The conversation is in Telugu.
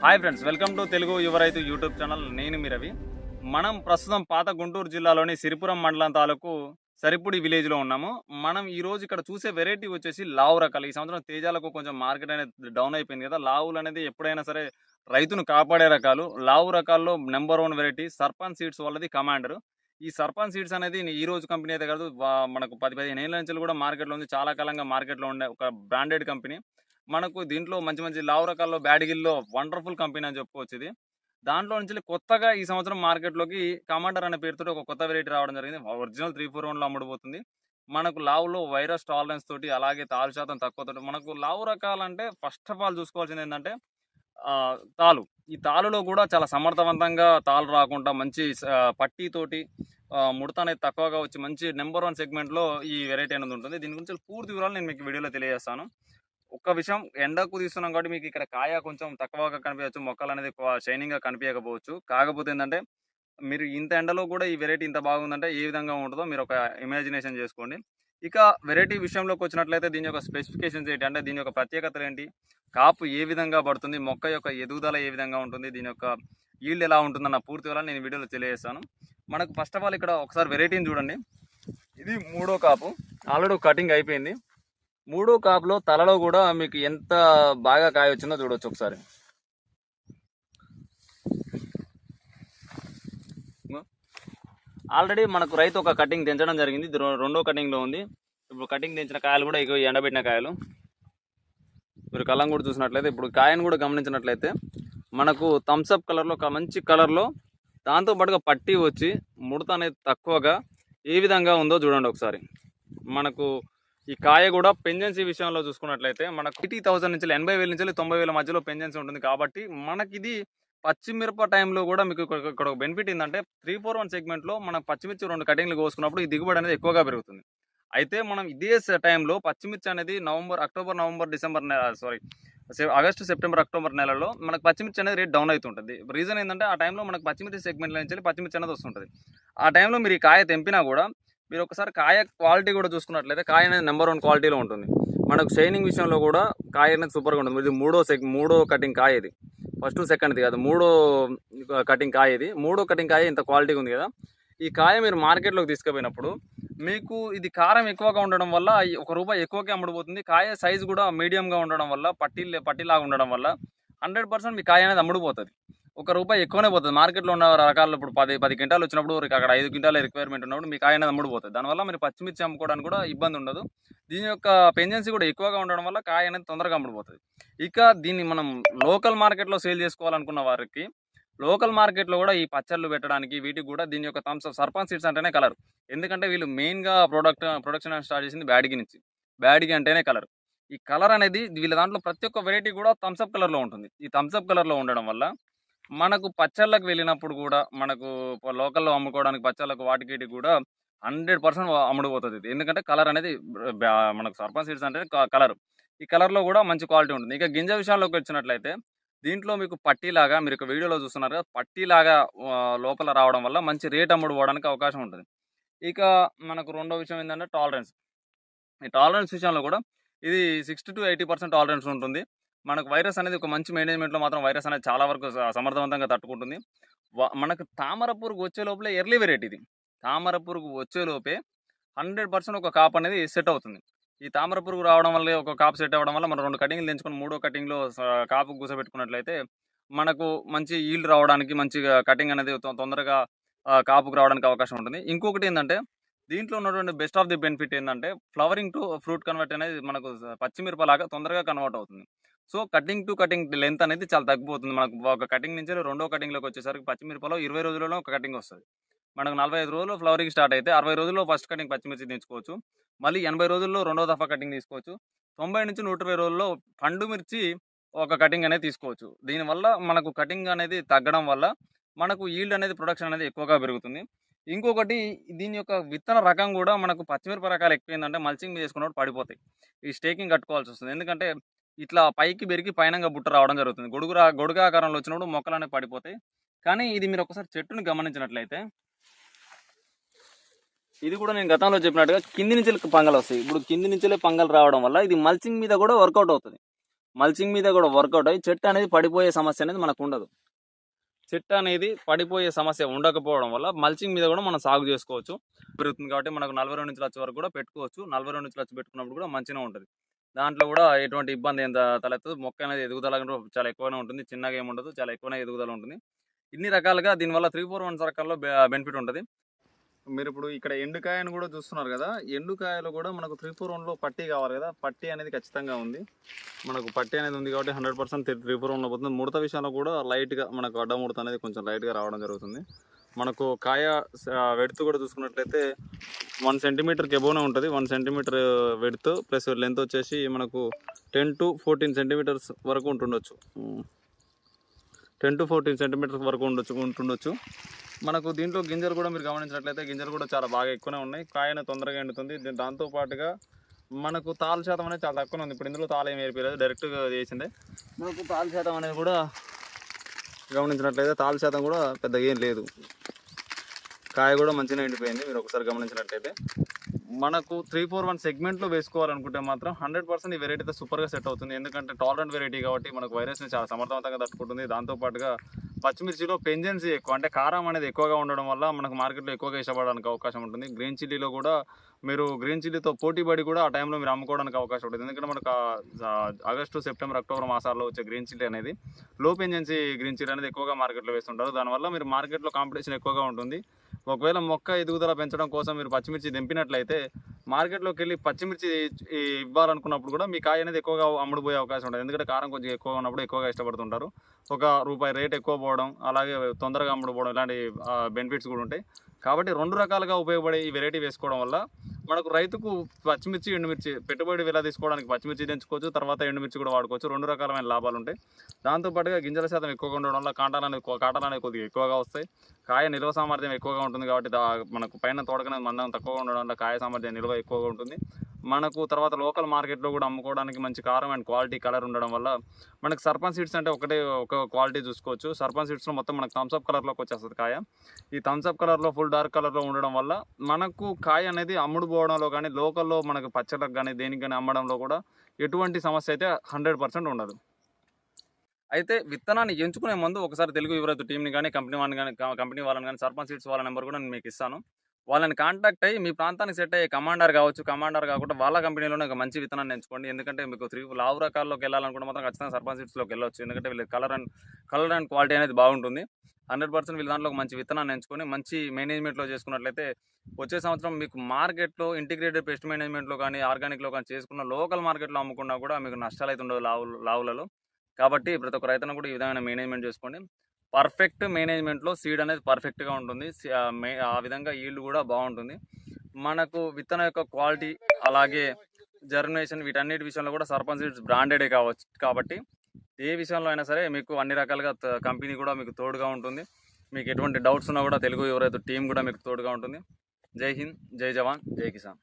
Hi friends, welcome to Telugu యువ రైతు యూట్యూబ్ ఛానల్. నేను మీ రవి. మనం ప్రస్తుతం పాత గుంటూరు జిల్లాలోని సిరిపురం మండలం తాలూకు సరిపుడి విలేజ్లో ఉన్నాము. మనం ఈ రోజు ఇక్కడ చూసే వెరైటీ వచ్చేసి లావు రకాలు. ఈ సంవత్సరం తేజాలకు కొంచెం మార్కెట్ అనేది డౌన్ అయిపోయింది కదా. లావులు అనేది ఎప్పుడైనా సరే రైతును కాపాడే రకాలు. లావు రకాల్లో నెంబర్ 1 వెరైటీ సర్పంచ్ సీడ్స్ వాళ్ళది కమాండర్. ఈ సర్పంచ్ సీడ్స్ అనేది ఈ రోజు కంపెనీ అయితే కాదు, మనకు 10-15 ఏళ్ళ నుంచి కూడా మార్కెట్లో ఉంది. చాలా కాలంగా మార్కెట్లో ఉండే ఒక బ్రాండెడ్ కంపెనీ. మనకు దీంట్లో మంచి మంచి లావు రకాల్లో బ్యాడ్గిల్లో వండర్ఫుల్ కంపెనీ అని చెప్పుకోవచ్చు ఇది. దాంట్లో నుంచి కొత్తగా ఈ సంవత్సరం మార్కెట్లోకి కమాండర్ అనే పేరుతో ఒక కొత్త వెరైటీ రావడం జరిగింది. ఒరిజినల్ 341లో అమ్ముడుపోతుంది. మనకు లావులో వైరస్ టాలరెన్స్ తోటి, అలాగే తాలు శాతం తక్కువతో. మనకు లావు రకాలంటే ఫస్ట్ ఆఫ్ ఆల్ చూసుకోవాల్సింది ఏంటంటే తాలు. ఈ తాలులో కూడా చాలా సమర్థవంతంగా తాలు రాకుండా మంచి పట్టీతోటి ముడత అనేది తక్కువగా వచ్చి మంచి నెంబర్ 1 సెగ్మెంట్లో ఈ వెరైటీ అనేది ఉంటుంది. దీని గురించి పూర్తి వివరాలు నేను మీకు వీడియోలో తెలియజేస్తాను. ఒక్క విషయం, ఎండకు తీస్తున్నాం కాబట్టి మీకు ఇక్కడ కాయ కొంచెం తక్కువగా కనిపించవచ్చు, మొక్కలు అనేది షైనింగ్గా కనిపించకపోవచ్చు. కాకపోతే ఏంటంటే మీరు ఇంత ఎండలో కూడా ఈ వెరైటీ ఇంత బాగుందంటే ఏ విధంగా ఉంటుందో మీరు ఒక ఇమాజినేషన్ చేసుకోండి. ఇక వెరైటీ విషయంలోకి వచ్చినట్లయితే దీని యొక్క స్పెసిఫికేషన్స్ ఏంటి అంటే, దీని యొక్క ప్రత్యేకతలు ఏంటి, కాపు ఏ విధంగా పడుతుంది, మొక్క యొక్క ఎదుగుదల ఏ విధంగా ఉంటుంది, దీని యొక్క ఈల్డ్ ఎలా ఉంటుందన్న పూర్తి వివరాలు నేను వీడియోలో తెలియజేస్తాను. మనకు ఫస్ట్ ఆఫ్ ఆల్ ఇక్కడ ఒకసారి వెరైటీని చూడండి. ఇది 3వ కాపు. ఆల్రెడీ కటింగ్ అయిపోయింది. 3వ కాపులో తలలో కూడా మీకు ఎంత బాగా కాయ వచ్చిందో చూడవచ్చు ఒకసారి. ఆల్రెడీ మనకు రైతు ఒక కటింగ్ దించడం జరిగింది. ఇది 2వ కటింగ్లో ఉంది. ఇప్పుడు కటింగ్ దించిన కాయలు కూడా ఇక ఎండబెట్టిన కాయలు. మీరు కళ్ళం కూడా చూసినట్లయితే, ఇప్పుడు కాయను కూడా గమనించినట్లయితే మనకు థమ్స్అప్ కలర్లో ఒక మంచి కలర్లో, దాంతోపాటుగా పట్టి వచ్చి ముడత అనేది తక్కువగా ఏ విధంగా ఉందో చూడండి ఒకసారి. మనకు ఈ కాయ కూడా పెంజెన్సీ విషయంలో చూసుకున్నట్లయితే మనకు 80,000 నుంచి 80,000 నుంచి 90,000 మధ్యలో పెంజెన్సీ ఉంటుంది. కాబట్టి మనకిది పచ్చిమిరప టైంలో కూడా మీకు ఇక్కడ ఒక బెనిఫిట్ ఏంటంటే, 341 సెగ్మెంట్లో మనం పచ్చిమిర్చి 2 కటింగ్లు కోసుకున్నప్పుడు ఈ దిగుబడి అనేది ఎక్కువగా పెరుగుతుంది. అయితే మనం ఇదే టైంలో పచ్చిమిర్చి అనేది October, November, December August, September, October నెలలో మనకు పచ్చిమిర్చి అనేది రేట్ డౌన్ అవుతుంటుంది. రీజన్ ఏంటంటే ఆ టైంలో మనకు పచ్చిమిర్చి సెగ్మెంట్ల నుంచి పచ్చిమిర్చి అనేది వస్తుంటుంది. ఆ టైంలో మీరు ఈ కాయ తెంపినా కూడా మీరు ఒకసారి కాయ క్వాలిటీ కూడా చూసుకున్నట్లయితే కాయ అనేది నెంబర్ 1 క్వాలిటీలో ఉంటుంది. మనకు షైనింగ్ విషయంలో కూడా కాయ అనేది సూపర్గా ఉంటుంది. ఇది మూడో కటింగ్ కాయ. ఇది ఫస్ట్ సెకండ్ది కాదు, 3వ కటింగ్ కాయ. ఇది 3వ కటింగ్ కాయ ఇంత క్వాలిటీగా ఉంది కదా. ఈ కాయ మీరు మార్కెట్లోకి తీసుకుపోయినప్పుడు మీకు ఇది కారం ఎక్కువగా ఉండడం వల్ల ₹1 ఎక్కువగా అమ్ముడుపోతుంది. కాయ సైజు కూడా మీడియంగా ఉండడం వల్ల, పట్టీలాగా ఉండడం వల్ల 100% మీ కాయ అనేది అమ్ముడుపోతుంది. ₹1 ఎక్కువనే పోతుంది. మార్కెట్లో ఉన్న రకాలు ఇప్పుడు 10 క్వింటాలు వచ్చినప్పుడు అక్కడ 5 క్వింటాల రిక్వైర్మెంట్ ఉన్నప్పుడు మీ కాయ అనేది అమ్ముడుపోతుంది. దానివల్ల మీరు పచ్చిమిర్చి అమ్ముకోవడానికి కూడా ఇబ్బంది ఉండదు. దీని యొక్క పెంజెన్సీ కూడా ఎక్కువగా ఉండడం వల్ల కాయ అనేది తొందరగా అమ్ముడుపోతుంది. ఇక దీన్ని మనం లోకల్ మార్కెట్లో సేల్ చేసుకోవాలనుకున్న వారికి లోకల్ మార్కెట్లో కూడా ఈ పచ్చళ్ళు పెట్టడానికి వీటికి కూడా దీని యొక్క సర్పంచ్ సీడ్స్ అంటేనే కలర్. ఎందుకంటే వీళ్ళు మెయిన్గా ప్రొడక్షన్ స్టార్ట్ చేసింది బ్యాడ్గి నుంచి. బ్యాడ్గి అంటేనే కలర్. ఈ కలర్ అనేది వీళ్ళ దాంట్లో ప్రతి ఒక్క వెరైటీ కూడా థమ్స్అప్ కలర్లో ఉంటుంది. ఈ థమ్స్అప్ కలర్లో ఉండడం వల్ల మనకు పచ్చళ్ళకు వెళ్ళినప్పుడు కూడా, మనకు లోకల్లో అమ్ముకోవడానికి పచ్చళ్ళకు వాటికి కూడా 100% అమ్ముడుపోతుంది ఇది. ఎందుకంటే కలర్ అనేది మనకు సర్పంచ్ సీడ్స్ అంటే కలర్. ఈ కలర్లో కూడా మంచి క్వాలిటీ ఉంటుంది. ఇక గింజ విషయాల్లోకి వచ్చినట్లయితే దీంట్లో మీకు పట్టీలాగా, మీరు ఒక వీడియోలో చూస్తున్నారు కదా, పట్టీలాగా లోపల రావడం వల్ల మంచి రేట్ అమ్ముడుపోవడానికి అవకాశం ఉంటుంది. ఇక మనకు రెండో విషయం ఏంటంటే టాలరెన్స్. ఈ టాలరెన్స్ విషయంలో కూడా ఇది 60-80% టాలరెన్స్ ఉంటుంది. మనకు వైరస్ అనేది ఒక మంచి మేనేజ్మెంట్లో మాత్రం వైరస్ అనేది చాలా వరకు సమర్థవంతంగా తట్టుకుంటుంది. మనకు తామర పురుగు వచ్చే లోపలే ఎర్లీ వెరైటీ ఇది. తామర పురుగు వచ్చేలోపే 100% ఒక కాప్ అనేది సెట్ అవుతుంది. ఈ తామర పురుగు రావడం వల్ల ఒక కాపు సెట్ అవ్వడం వల్ల మనం 2 కటింగ్లు తెంచుకొని 3వ కటింగ్లో కాపు కూసబెట్టుకున్నట్లయితే మనకు మంచి ఈల్డ్ రావడానికి, మంచిగా కటింగ్ అనేది తొందరగా కాపుకు రావడానికి అవకాశం ఉంటుంది. ఇంకొకటి ఏంటంటే దీంట్లో ఉన్నటువంటి బెస్ట్ ఆఫ్ ది బెనిఫిట్ ఏంటంటే ఫ్లవరింగ్ టు ఫ్రూట్ కన్వర్ట్ అనేది మనకు పచ్చిమిరపలాగా తొందరగా కన్వర్ట్ అవుతుంది. So cutting to cutting length అనేది చాలా తగ్గిపోతుంది. మనకు ఒక కటింగ్ నుంచి 2వ కటింగ్లోకి వచ్చేసరికి పచ్చిమిరపలో 20 రోజులలో ఒక కటింగ్ వస్తుంది. మనకు 45 రోజుల్లో ఫ్లవరింగ్ స్టార్ట్ అయితే 60 రోజుల్లో ఫస్ట్ కటింగ్ పచ్చిమిర్చి తెచ్చుకోవచ్చు. మళ్ళీ 80 రోజుల్లో 2వ దఫా కటింగ్ తీసుకోవచ్చు. 90 నుంచి 120 రోజుల్లో పండు మిర్చి ఒక కటింగ్ అనేది తీసుకోవచ్చు. దీనివల్ల మనకు కటింగ్ అనేది తగ్గడం వల్ల మనకు ఈల్డ్ అనేది, ప్రొడక్షన్ అనేది ఎక్కువగా పెరుగుతుంది. ఇంకొకటి, దీని యొక్క విత్తన రకం కూడా మనకు పచ్చిమిరప రకాలు ఎక్కువైందంటే మల్చింగ్ మీద వేసుకున్నప్పుడు పడిపోతాయి. ఈ స్టేకింగ్ కట్టుకోవాల్సి వస్తుంది. ఎందుకంటే ఇట్లా పైకి పెరిగి పైనంగా బుట్ట రావడం జరుగుతుంది. గొడుగాకారంలో వచ్చినప్పుడు మొక్కలు అనేవి పడిపోతాయి. కానీ ఇది మీరు ఒకసారి చెట్టుని గమనించినట్లయితే ఇది కూడా నేను గతంలో చెప్పినట్టుగా కింది నుంచి పంగలు వస్తాయి. ఇప్పుడు కింది నుంచే పంగలు రావడం వల్ల ఇది మల్చింగ్ మీద కూడా వర్కౌట్ అవుతుంది. మల్చింగ్ మీద కూడా వర్కౌట్ అయ్యి చెట్టు అనేది పడిపోయే సమస్య అనేది మనకు ఉండదు. చెట్టు అనేది పడిపోయే సమస్య ఉండకపోవడం వల్ల మల్చింగ్ మీద కూడా మనం సాగు చేసుకోవచ్చు. పెరుగుతుంది కాబట్టి మనకు 42 నుంచి లక్ష వరకు కూడా పెట్టుకోవచ్చు. 42 నుంచి లక్ష పెట్టుకున్నప్పుడు కూడా మంచిగా ఉంటుంది. దాంట్లో కూడా ఎటువంటి ఇబ్బంది ఏం తలెత్తదు. మొక్క అనేది ఎదుగుదల కూడా చాలా ఎక్కువనే ఉంటుంది. చిన్నగా ఏమి ఉండదు, చాలా ఎక్కువనే ఎదుగుదల ఉంటుంది. ఇన్ని రకాలుగా దీనివల్ల 341 రకాల్లో బెనిఫిట్ ఉంటుంది. మీరు ఇప్పుడు ఇక్కడ ఎండుకాయను కూడా చూస్తున్నారు కదా, ఎండుకాయలు కూడా మనకు 341లో పట్టీ కావాలి కదా, పట్టీ అనేది ఖచ్చితంగా ఉంది. మనకు పట్టీ అనేది ఉంది కాబట్టి 100% 341లో పోతుంది. ముడత విషయంలో కూడా లైట్గా మనకు అడ్డ ముడత అనేది కొంచెం లైట్గా రావడం జరుగుతుంది. మనకు కాయ వెడుతు కూడా చూసుకున్నట్లయితే 1 సెంటీమీటర్కి ఎబోనే ఉంటుంది. 1 సెంటీమీటర్ వెడుతు ప్లస్ లెంత్ వచ్చేసి మనకు 10 to 14 సెంటీమీటర్స్ వరకు ఉంటుండొచ్చు. 10 to 14 సెంటీమీటర్స్ వరకు ఉంటుండొచ్చు. మనకు దీంట్లో గింజలు కూడా మీరు గమనించినట్లయితే గింజలు కూడా చాలా బాగా ఎక్కువనే ఉన్నాయి. కాయన తొందరగా ఎండుతుంది. దాంతోపాటుగా మనకు తాలు శాతం అనేది చాలా తక్కువనే ఉంది. ఇప్పుడు ఇందులో తాలు ఏమి ఏర్పలేదు, డైరెక్ట్గా చేసిందే. మనకు తాలు శాతం అనేది కూడా గమనించినట్లయితే తాలు శాతం కూడా పెద్దగా ఏం లేదు. కాయ కూడా మంచిగా ఎండిపోయింది. మీరు ఒకసారి గమనించినట్లయితే మనకు 341 సెగ్మెంట్లో వేసుకోవాలనుకుంటే మాత్రం 100% ఈ వెరైటీ అయితే సూపర్గా సెట్ అవుతుంది. ఎందుకంటే టాలరెంట్ వెరైటీ కాబట్టి మనకు వైరస్ని చాలా సమర్థవంతంగా తట్టుకుంటుంది. దాంతోపాటుగా పచ్చిమిర్చిలో పెంజెన్సీ ఎక్కువ, అంటే కారం అనేది ఎక్కువగా ఉండడం వల్ల మనకు మార్కెట్లో ఎక్కువగా ఇష్టపడడానికి అవకాశం ఉంటుంది. గ్రీన్ చిల్లీలో కూడా మీరు గ్రీన్ చిల్లీతో పోటీపడి కూడా ఆ టైంలో మీరు అమ్ముకోవడానికి అవకాశం ఉంటుంది. ఎందుకంటే మనకు ఆగస్టు, సెప్టెంబర్, అక్టోబర్ మాసాల్లో వచ్చే గ్రీన్ చిల్లీ అనేది లో పెంజెన్సీ గ్రీన్ చిల్లీ అనేది ఎక్కువగా మార్కెట్లో వేస్తుంటారు. దానివల్ల మీరు మార్కెట్లో కాంపిటీషన్ ఎక్కువగా ఉంటుంది. ఒకవేళ మొక్క ఎదుగుదల పెంచడం కోసం మీరు పచ్చిమిర్చి దింపినట్లయితే మార్కెట్లోకి వెళ్ళి పచ్చిమిర్చి ఇవ్వాలనుకున్నప్పుడు కూడా మీ కాయ అనేది ఎక్కువగా అమ్ముడుపోయే అవకాశం ఉంటుంది. ఎందుకంటే కారం కొంచెం ఎక్కువగా ఉన్నప్పుడు ఎక్కువగా ఇష్టపడుతుంటారు. ₹1 రేట్ ఎక్కువ పోవడం, అలాగే తొందరగా అమ్ముడుపోవడం, ఇలాంటి బెనిఫిట్స్ కూడా ఉంటాయి. కాబట్టి 2 రకాలుగా ఉపయోగపడే ఈ వెరైటీ వేసుకోవడం వల్ల మనకు రైతుకు పచ్చిమిర్చి, ఎండుమిర్చి పెట్టుబడి ఎలా తీసుకోవడానికి పచ్చిమిర్చి తెంచుకోవచ్చు, తర్వాత ఎండుమిర్చి కూడా వాడుకోవచ్చు. 2 రకాలమైన లాభాలు ఉంటాయి. దాంతోపాటుగా గింజల శాతం ఎక్కువగా ఉండడం వల్ల కాంటాలు అనేది కొద్దిగా ఎక్కువగా వస్తాయి. కాయ నిల్వ సామర్థ్యం ఎక్కువగా ఉంటుంది కాబట్టి మనకు పైన తోడకనే మందం తక్కువగా ఉండడం వల్ల కాయ సామర్థ్యం నిల్వ ఎక్కువగా ఉంటుంది. మనకు తర్వాత లోకల్ మార్కెట్లో కూడా అమ్ముకోవడానికి మంచి కారం అండ్ క్వాలిటీ కలర్ ఉండడం వల్ల మనకు సర్పంచ్ సీడ్స్ అంటే ఒక క్వాలిటీ చూసుకోవచ్చు. సర్పంచ్ సీడ్స్లో మొత్తం మనకు థమ్స్అప్ కలర్లోకి వచ్చేస్తుంది కాయ. ఈ థమ్స్అప్ కలర్లో ఫుల్ డార్క్ కలర్లో ఉండడం వల్ల మనకు కాయ అనేది అమ్ముడు పోవడంలో కానీ, లోకల్లో మనకు పచ్చళ్ళకు కానీ దేనికి కానీ అమ్మడంలో కూడా ఎటువంటి సమస్య అయితే 100% ఉండదు. అయితే విత్తనాన్ని ఎంచుకునే ముందు ఒకసారి తెలుగు యువరైతు టీంని కానీ, కంపెనీ వాళ్ళని కానీ, సర్పంచ్ సీడ్స్ వాళ్ళ నెంబర్ కూడా నేను మీకు ఇస్తాను. వాళ్ళని కాంటాక్ట్ అయ్యి మీ ప్రాంతానికి సెట్ అయ్యే కమాండర్ కాకుండా వాళ్ళ కంపెనీలోనే ఒక మంచి విత్తనాన్ని ఎంచుకోండి. ఎందుకంటే మీకు లావు రకాల్లోకి వెళ్ళాలనుకుంటే మాత్రం ఖచ్చితంగా సర్పంచ్ సీడ్స్లోకి వెళ్ళొచ్చు. ఎందుకంటే వీళ్ళకి కలర్ అండ్ క్వాలిటీ అనేది బాగుంటుంది. 100% వీళ్ళ దాంట్లో ఒక మంచి విత్తనాన్ని ఎంచుకొని మంచి మేనేజ్మెంట్లో చేసుకున్నట్లయితే వచ్చే సంవత్సరం మీకు మార్కెట్లో ఇంటిగ్రేటెడ్ పెస్ట్ మేనేజ్మెంట్లో కానీ, ఆర్గానిక్లో కానీ చేసుకున్న లోకల్ మార్కెట్లో అమ్ముకున్నా కూడా మీకు నష్టాలు అయితే ఉండవు లావులలో. కాబట్టి ప్రతి ఒక్క రైతును కూడా ఈ విధమైన మేనేజ్మెంట్ చేసుకోండి. పర్ఫెక్ట్ మేనేజ్మెంట్లో సీడ్ అనేది పర్ఫెక్ట్గా ఉంటుంది. ఆ విధంగా ఈల్డ్ కూడా బాగుంటుంది. మనకు విత్తనం యొక్క క్వాలిటీ, అలాగే జర్మినేషన్, వీటన్నిటి విషయంలో కూడా సర్పంచ్ సీడ్స్ బ్రాండెడే కావచ్చు. కాబట్టి ఏ విషయంలో అయినా సరే మీకు అన్ని రకాలుగా కంపెనీ కూడా మీకు తోడుగా ఉంటుంది. మీకు ఎటువంటి డౌట్స్ ఉన్నా కూడా తెలుగు యువరైతు టీం కూడా మీకు తోడుగా ఉంటుంది. జై హింద్, జై జవాన్, జై కిసాన్.